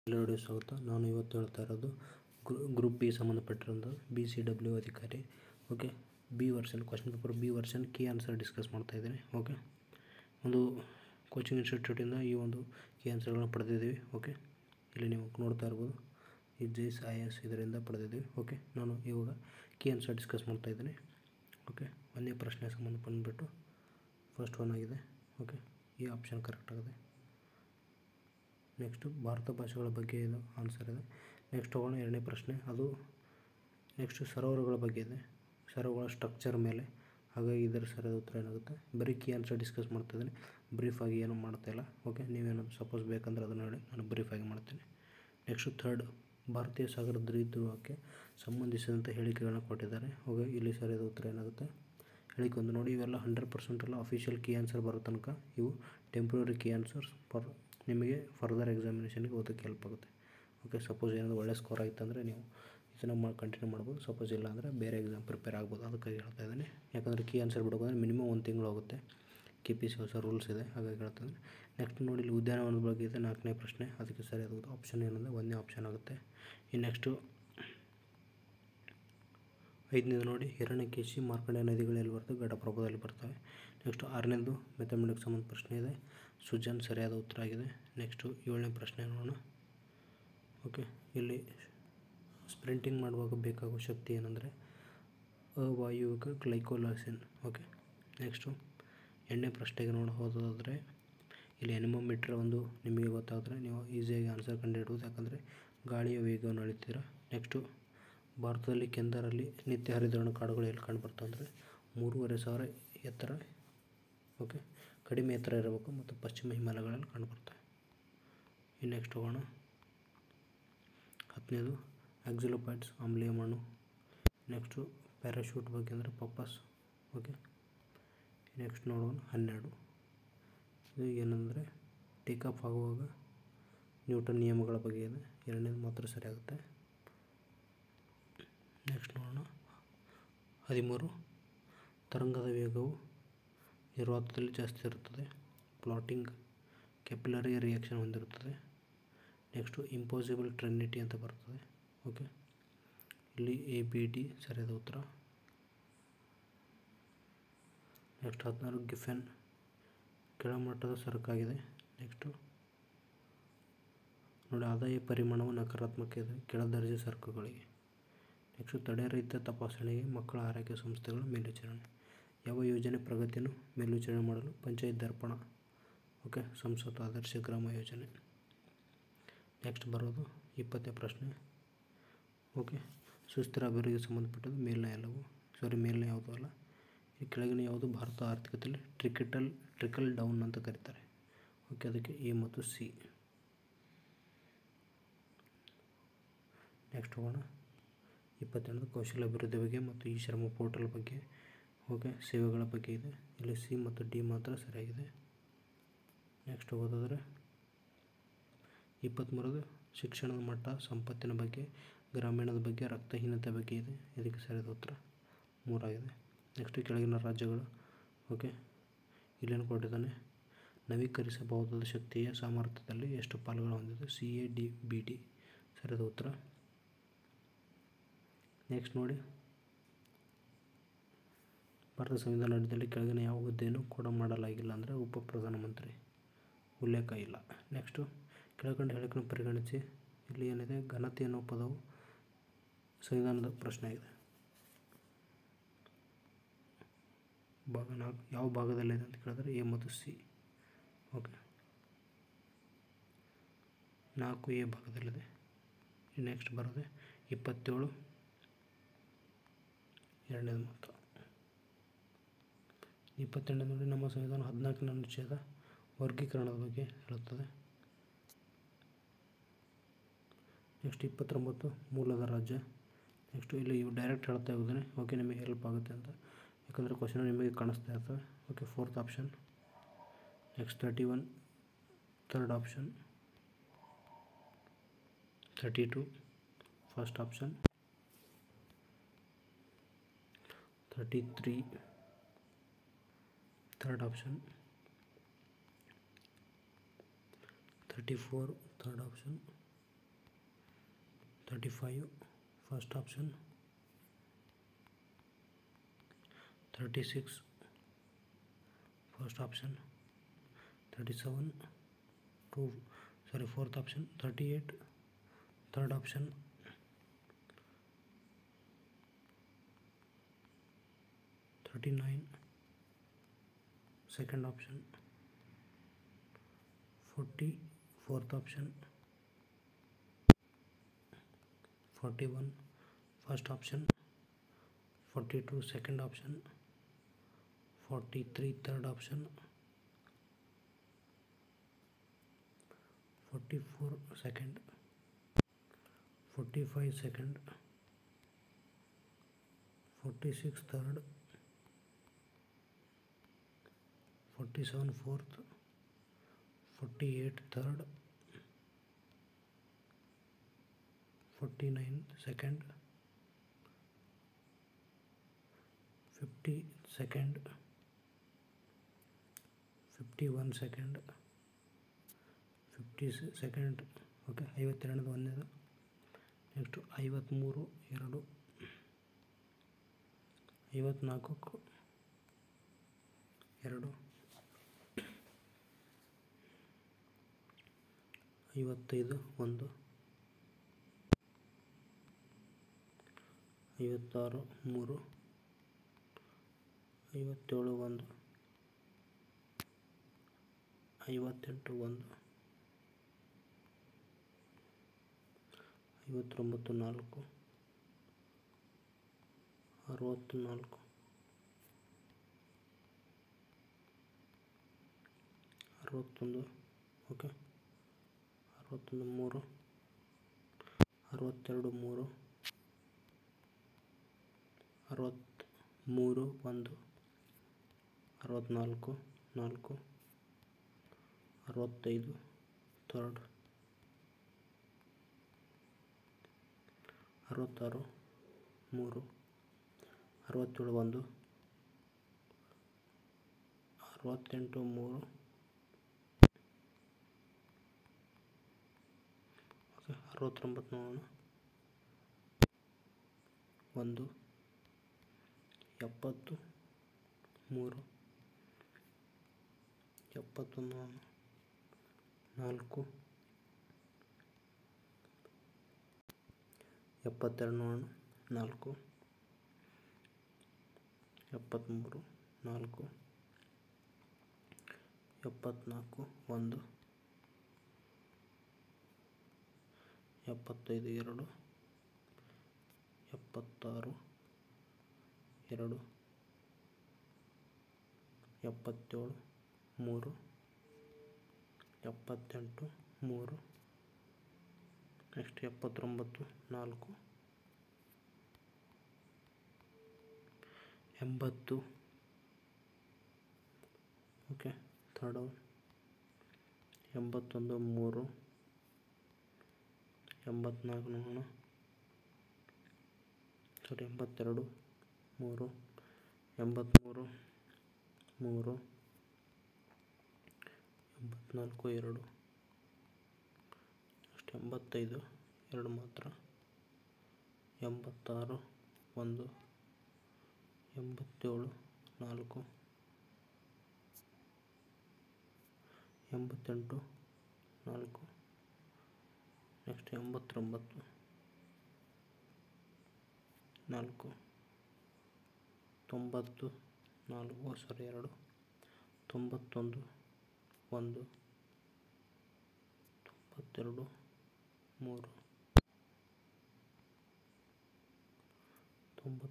ಎಲ್ಲರಿಗೂ ಸ್ವಾಗತ. ನಾನು ಇವತ್ತು ಹೇಳ್ತಾ ಇರೋದು ಗ್ರೂಪ್ ಬಿ ಸಂಬಂಧಪಟ್ಟಿರೋದು BCW ಅಧಿಕಾರಿ. Okay, B version question paper B version key answer discuss ಮಾಡ್ತಾ ಇದ್ದೀನಿ. ಓಕೆ, ಒಂದು ಕೋಚಿಂಗ್ ಇನ್ಸ್ಟಿಟ್ಯೂಟಿಂದ ಈ ಒಂದು ಕೀ ಆನ್ಸರ್ಗಳನ್ನ ಪಡೆದಿದ್ದೀವಿ. ಓಕೆ, ಇಲ್ಲಿ ನೀವು ನೋಡ್ತಾ ಇರ್ಬೋದು, ಈ JIS ಇದರಿಂದ ಪಡೆದಿದ್ದೀವಿ. ಓಕೆ, ನಾನು ಇವಾಗ ಕೀ ಆನ್ಸರ್ ಡಿಸ್ಕಸ್ ಮಾಡ್ತಾ ಇದ್ದೀನಿ. ಓಕೆ, ಒಂದೇ ಪ್ರಶ್ನೆ ಸಂಬಂಧಪಟ್ಟುಬಿಟ್ಟು ಫಸ್ಟ್ ಒನ್ ಆಗಿದೆ. ಓಕೆ, ಈ ಆಪ್ಷನ್ ಕರೆಕ್ಟ್ ಆಗಿದೆ. ನೆಕ್ಸ್ಟು ಭಾರತ ಭಾಷೆಗಳ ಬಗ್ಗೆ ಇದು ಆನ್ಸರ್ ಇದೆ. ನೆಕ್ಸ್ಟ್ ಹೋಗೋಣ ಎರಡನೇ ಪ್ರಶ್ನೆ. ಅದು ನೆಕ್ಸ್ಟು ಸರೋವರಗಳ ಬಗ್ಗೆ ಇದೆ, ಸರೋವರಗಳ ಸ್ಟ್ರಕ್ಚರ್ ಮೇಲೆ. ಹಾಗಾಗಿ ಇದರ ಸರಿಯಾದ ಉತ್ತರ ಏನಾಗುತ್ತೆ? ಬರೀ ಕೀ ಆನ್ಸರ್ ಡಿಸ್ಕಸ್ ಮಾಡ್ತಾಯಿದ್ದೀನಿ, ಬ್ರೀಫಾಗಿ ಏನೂ ಮಾಡ್ತಾಯಿಲ್ಲ. ಓಕೆ, ನೀವೇನಾದ್ರು ಸಪೋಸ್ ಬೇಕಂದ್ರೆ ಅದನ್ನು ಹೇಳಿ, ನಾನು ಬ್ರೀಫಾಗಿ ಮಾಡ್ತೀನಿ. ನೆಕ್ಸ್ಟು ಥರ್ಡ್, ಭಾರತೀಯ ಸಾಗರ ದ್ವೀಪಕ್ಕೆ ಸಂಬಂಧಿಸಿದಂಥ ಹೇಳಿಕೆಗಳನ್ನ ಕೊಟ್ಟಿದ್ದಾರೆ. ಓಕೆ, ಇಲ್ಲಿ ಸರಿಯಾದ ಉತ್ತರ ಏನಾಗುತ್ತೆ? ಹೇಳಿಕೆ ಒಂದು ನೋಡಿ, ಇವೆಲ್ಲ 100% ಅಲ್ಲ, ಅಫಿಷಿಯಲ್ ಕೀ ಆನ್ಸರ್ ಬರೋ ತನಕ ಇವು ಟೆಂಪ್ರರಿ ಕೀ ಆನ್ಸರ್ಸ್ ನಿಮಗೆ ಫರ್ದರ್ ಎಕ್ಸಾಮಿನೇಷನ್ಗೆ ಓದೋಕ್ಕೆ ಹೆಲ್ಪ್ ಆಗುತ್ತೆ. ಓಕೆ, ಸಪೋಸ್ ಏನಾದರೂ ಒಳ್ಳೆ ಸ್ಕೋರ್ ಆಯಿತು ಅಂದರೆ ನೀವು ಇದನ್ನು ಕಂಟಿನ್ಯೂ ಮಾಡ್ಬೋದು. ಸಪೋಸ್ ಇಲ್ಲ ಅಂದರೆ ಬೇರೆ ಎಕ್ಸಾಮ್ ಪ್ರಿಪೇರ್ ಆಗ್ಬೋದು. ಅದಕ್ಕಾಗಿ ಹೇಳ್ತಾ ಇದ್ದೀನಿ. ಯಾಕಂದರೆ ಕೀ ಆನ್ಸರ್ ಬಿಡೋಕಂದ್ರೆ ಮಿನಿಮಮ್ 1 ತಿಂಗಳು ಹೋಗುತ್ತೆ. KPC ಹೊಸ ರೂಲ್ಸ್ ಇದೆ, ಹಾಗಾಗಿ ಹೇಳ್ತಾ ಇದ್ದೀನಿ. ನೆಕ್ಸ್ಟ್ ನೋಡಿ, ಇಲ್ಲಿ ಉದ್ಯಾನವನದ ಬಗ್ಗೆ ಇದೆ 4ನೇ ಪ್ರಶ್ನೆ. ಅದಕ್ಕೆ ಸರಿಯಾದ ಆಪ್ಷನ್ ಏನಂದರೆ 1ನೇ ಆಪ್ಷನ್ ಆಗುತ್ತೆ. ಈ ನೆಕ್ಸ್ಟು 5ನೇದು ನೋಡಿ, ಹಿರಣ್ಯಕೇಶಿ ಮಾರ್ಕಂಡೇಯ ನದಿಗಳು ಎಲ್ಲಿ ಬರ್ತವೆ? ಘಟಪ್ರಭಾದಲ್ಲಿ ಬರ್ತವೆ. ನೆಕ್ಸ್ಟು 6ನೇದು ಮ್ಯಾಥಮೆಟಿಕ್ಸ್ ಸಂಬಂಧ ಪ್ರಶ್ನೆ ಇದೆ, ಸುಜನ್ ಸರಿಯಾದ ಉತ್ತರ ಆಗಿದೆ. ನೆಕ್ಸ್ಟು 7ನೇ ಪ್ರಶ್ನೆ ನೋಡೋಣ. ಓಕೆ, ಇಲ್ಲಿ ಸ್ಪ್ರಿಂಟಿಂಗ್ ಮಾಡುವಾಗ ಬೇಕಾಗುವ ಶಕ್ತಿ ಏನಂದರೆ ಅವಾಯುವಿಕ ಗ್ಲೈಕೋಲೈಸಿನ್. ಓಕೆ, ನೆಕ್ಸ್ಟು 8ನೇ ಪ್ರಶ್ನೆಗೆ ಹೋಗೋದಾದರೆ ಇಲ್ಲಿ ಎನಿಮೋಮೀಟ್ರ್ ಒಂದು ನಿಮಗೆ ಗೊತ್ತಾದರೆ ನೀವು ಈಸಿಯಾಗಿ ಆನ್ಸರ್ ಕಂಡುಹಿಡ್ಬೋದು, ಯಾಕಂದರೆ ಗಾಳಿಯ ವೇಗವನ್ನು ಅಳಿತೀರ. ನೆಕ್ಸ್ಟು ಭಾರತದಲ್ಲಿ ಕೆಂದರಲ್ಲಿ ನಿತ್ಯ ಹರಿದ್ವರ್ಣ ಕಾಡುಗಳು ಎಲ್ಲಿ ಕಂಡುಬರ್ತವೆ ಅಂದರೆ 3500 ಎತ್ತರ. ಓಕೆ, ಕಡಿಮೆ ಎತ್ತರ ಇರಬೇಕು ಮತ್ತು ಪಶ್ಚಿಮ ಹಿಮಾಲಯಗಳಲ್ಲಿ ಕಂಡುಬರ್ತವೆ. ಈ ನೆಕ್ಸ್ಟ್ ಹೋಗೋಣ. 10ನೇದು ಆಕ್ಸಿಲೋಪಾಯ್ಡ್ಸ್ ಆಮ್ಲೀಯ ಮಣ್ಣು. ನೆಕ್ಸ್ಟು ಪ್ಯಾರಾಶೂಟ್ ಬಗ್ಗೆ ಅಂದರೆ ಪರ್ಪಸ್. ಓಕೆ, ನೆಕ್ಸ್ಟ್ ನೋಡೋಣ 12. ಇದು ಏನಂದರೆ ಟೇಕಾಫ್ ಆಗುವಾಗ ನ್ಯೂಟನ್ ನಿಯಮಗಳ ಬಗ್ಗೆ ಇದೆ. 2ನೇದು ಮಾತ್ರ ಸರಿಯಾಗುತ್ತೆ. ನೆಕ್ಸ್ಟ್ ನೋಡೋಣ 13. ತರಂಗದ ವೇಗವು ನಿರ್ವಾತದಲ್ಲಿ ಜಾಸ್ತಿ ಇರುತ್ತದೆ. ಪ್ಲಾಟಿಂಗ್ ಕೆಪಿಲರಿ ರಿಯಾಕ್ಷನ್ ಹೊಂದಿರುತ್ತದೆ. ನೆಕ್ಸ್ಟು ಇಂಪಾಸಿಬಲ್ ಟ್ರಿನಿಟಿ ಅಂತ ಬರ್ತದೆ. ಓಕೆ, ಇಲ್ಲಿ ABD ಸರಿಯಾದ ಉತ್ತರ. ನೆಕ್ಸ್ಟ್ 14 ಗಿಫೆನ್ ಕೆಳಮಟ್ಟದ ಸರಕಾಗಿದೆ. ನೆಕ್ಸ್ಟು ನೋಡಿ, ಆದಾಯ ಪರಿಮಾಣವು ನಕಾರಾತ್ಮಕ ಇದೆ ಕೆಳದರ್ಜೆ ಸರಕುಗಳಿಗೆ. ನೆಕ್ಸ್ಟು ತಡೆರಹಿತ ತಪಾಸಣೆಗೆ ಮಕ್ಕಳ ಆರೈಕೆ ಸಂಸ್ಥೆಗಳ ಮೇಲ್ವಿಚಾರಣೆ. ಯಾವ ಯೋಜನೆ ಪ್ರಗತಿಯನ್ನು ಮೇಲ್ವಿಚಾರಣೆ ಮಾಡಲು? ಪಂಚಾಯತ್ ದರ್ಪಣ. ಓಕೆ, ಸಂಸತ್ ಆದರ್ಶ ಗ್ರಾಮ ಯೋಜನೆ. ನೆಕ್ಸ್ಟ್ ಬರೋದು 20ನೇ ಪ್ರಶ್ನೆ. ಓಕೆ, ಸುಸ್ಥಿರ ಅಭಿವೃದ್ಧಿಗೆ ಸಂಬಂಧಪಟ್ಟದ್ದು ಮೇಲಿನ ಎಲ್ಲವೂ ಮೇಲಿನ ಯಾವುದೂ ಅಲ್ಲ. ಈ ಕೆಳಗಿನ ಯಾವುದು ಭಾರತ ಆರ್ಥಿಕತೆಯಲ್ಲಿ ಟ್ರಿಕಲ್ ಡೌನ್ ಅಂತ ಕರೀತಾರೆ? ಓಕೆ, ಅದಕ್ಕೆ A ಮತ್ತು C. ನೆಕ್ಸ್ಟ್ ಹೋಗೋಣ 22 ಕೌಶಲ್ಯ ಅಭಿವೃದ್ಧಿ ಬಗ್ಗೆ ಮತ್ತು ಈ ಶ್ರಮ ಪೋರ್ಟಲ್ ಬಗ್ಗೆ. ಓಕೆ, ಸೇವೆಗಳ ಬಗ್ಗೆ ಇದೆ. ಇಲ್ಲಿ C ಮತ್ತು D ಮಾತ್ರ ಸರಿಯಾಗಿದೆ. ನೆಕ್ಸ್ಟ್ ಹೋಗೋದಾದರೆ 23 ಶಿಕ್ಷಣದ ಮಟ್ಟ, ಸಂಪತ್ತಿನ ಬಗ್ಗೆ, ಗ್ರಾಮೀಣದ ಬಗ್ಗೆ, ರಕ್ತಹೀನತೆ ಬಗ್ಗೆ ಇದೆ. ಇದಕ್ಕೆ ಸರಿಯಾದ ಉತ್ತರ 3 ಆಗಿದೆ. ನೆಕ್ಸ್ಟ್ ಕೆಳಗಿನ ರಾಜ್ಯಗಳು. ಓಕೆ, ಇಲ್ಲೇನು ಕೊಟ್ಟಿದ್ದಾನೆ? ನವೀಕರಿಸಬಹುದಾದ ಶಕ್ತಿಯ ಸಾಮರ್ಥ್ಯದಲ್ಲಿ ಎಷ್ಟು ಪಾಲುಗಳು ಹೊಂದಿದೆ? CA D BD ಸರಿಯಾದ ಉತ್ತರ. ನೆಕ್ಸ್ಟ್ ನೋಡಿ, ಭಾರತ ಸಂವಿಧಾನ ಅಡಿಯಲ್ಲಿ ಕೆಳಗಿನ ಯಾವ ಹುದ್ದೆಯನ್ನು ಕೂಡ ಮಾಡಲಾಗಿಲ್ಲ ಅಂದರೆ ಉಪ ಪ್ರಧಾನಮಂತ್ರಿ, ಉಲ್ಲೇಖ ಇಲ್ಲ. ನೆಕ್ಸ್ಟು ಕೆಳಕಂಡ ಹೇಳಿಕೆಯನ್ನು ಪರಿಗಣಿಸಿ. ಇಲ್ಲಿ ಏನಿದೆ? ಘನತೆ ಅನ್ನೋ ಪದವು ಸಂವಿಧಾನದ ಪ್ರಶ್ನೆ ಆಗಿದೆ. ಭಾಗ 4 ಯಾವ ಭಾಗದಲ್ಲಿದೆ ಅಂತ ಕೇಳಿದ್ರೆ A ಮತ್ತು C. Okay, 4A ಭಾಗದಲ್ಲಿದೆ. ನೆಕ್ಸ್ಟ್ ಬರೋದೆ 27 2ನೇದು ಮಾತ್ರ. 28 ನೋಡಿ, ನಮ್ಮ ಸಂವಿಧಾನ 14ನೇ ಅನುಚ್ಛೇದ ವರ್ಗೀಕರಣದ ಬಗ್ಗೆ ಹೇಳುತ್ತದೆ. ನೆಕ್ಸ್ಟ್ 29 ಮೂಲದ ರಾಜ್ಯ. ನೆಕ್ಸ್ಟು ಇಲ್ಲಿ ಡೈರೆಕ್ಟ್ ಹೇಳ್ತಾ ಹೋಗ್ತಾನೆ. ಓಕೆ, ನಿಮಗೆ ಹೆಲ್ಪ್ ಆಗುತ್ತೆ ಅಂತ, ಯಾಕಂದರೆ ಕ್ವಶನ್ ನಿಮಗೆ ಕಾಣಿಸ್ತಾ ಇರ್ತವೆ. Okay, 4th option. Next 31 3rd option. 32 first option. 33 3rd option. 34 3rd option. 35 first option, 36 first option, 37 fourth option, 38 third option, 39 second option, 40 fourth option, 41 first option, 42 second option, 43 third option, 44 second, 45 second, 46 third, 47 fourth, 48 third, 49 second, 50 second, 51 second, 50 second. Okay 52 ಒಂದೇದು. Next 53 2, 54 2, 55 1, 56 3, 57 1, 58 1, 59 4, 64, 61 okay 61 3, 62 3, 63 1, 64 4, 65 third, 66 3, 67 1, 68 3 okay 69 ನೋಡೋಣ 1, 70 3, 71 4, 72 ನೋಡೋಣ 4, 73 4, 74 1, 75 2, 76 2, 77 3, 78 3, next 79 4, 80 okay third 81 3, 84 ನೋಡೋಣ 82 3, 83 3, 84 2, next 85 2 ಮಾತ್ರ, 86 1, 87 4, 88 4, next 89 4, 90 4 2, 91 1, 92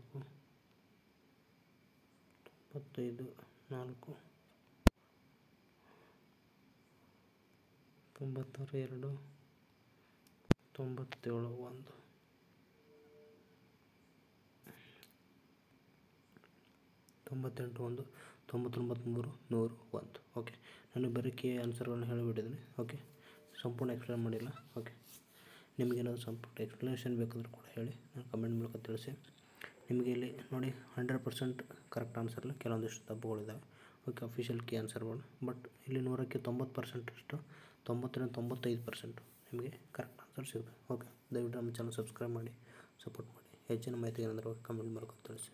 3, 93 3, 94 4, 95 4, 96 2, 97 1, 98 1, 99 3, 100 1. Okay, ನಾನು ಬರೀ ಆನ್ಸರ್ಗಳನ್ನು ಹೇಳಿಬಿಟ್ಟಿದ್ದೀನಿ. Okay, ಸಂಪೂರ್ಣ explain ಮಾಡಿಲ್ಲ. Okay, ನಿಮಗೇನಾದರೂ ಸಂಪೂರ್ಣ ಎಕ್ಸ್ಪ್ಲನೇಷನ್ ಬೇಕಾದರೂ ಕೂಡ ಹೇಳಿ, ನಾನು ಕಮೆಂಟ್ ಮೂಲಕ ತಿಳಿಸಿ. ನಿಮಗೆ ಇಲ್ಲಿ ನೋಡಿ 100% ಕರೆಕ್ಟ್ ಆನ್ಸರ್ಲಿ ಕೆಲವೊಂದಿಷ್ಟು ತಪ್ಪುಗಳಿದ್ದಾವೆ. ಓಕೆ, ಅಫಿಷಿಯಲ್ ಕೀ ಆನ್ಸರ್ಗಳು. ಬಟ್ ಇಲ್ಲಿ 100ಕ್ಕೆ 90% 90ರಿಂದ 95% ನಿಮಗೆ ಕರೆಕ್ಟ್ ಆನ್ಸರ್ ಸಿಗುತ್ತೆ. ಓಕೆ, ದಯವಿಟ್ಟು ನಮ್ಮ ಚಾನಲ್ ಸಬ್ಸ್ಕ್ರೈಬ್ ಮಾಡಿ, ಸಪೋರ್ಟ್ ಮಾಡಿ. ಹೆಚ್ಚಿನ ಮಾಹಿತಿ ಏನಾದರೂ ಕಮೆಂಟ್ ಮೂಲಕ ತಿಳಿಸಿ.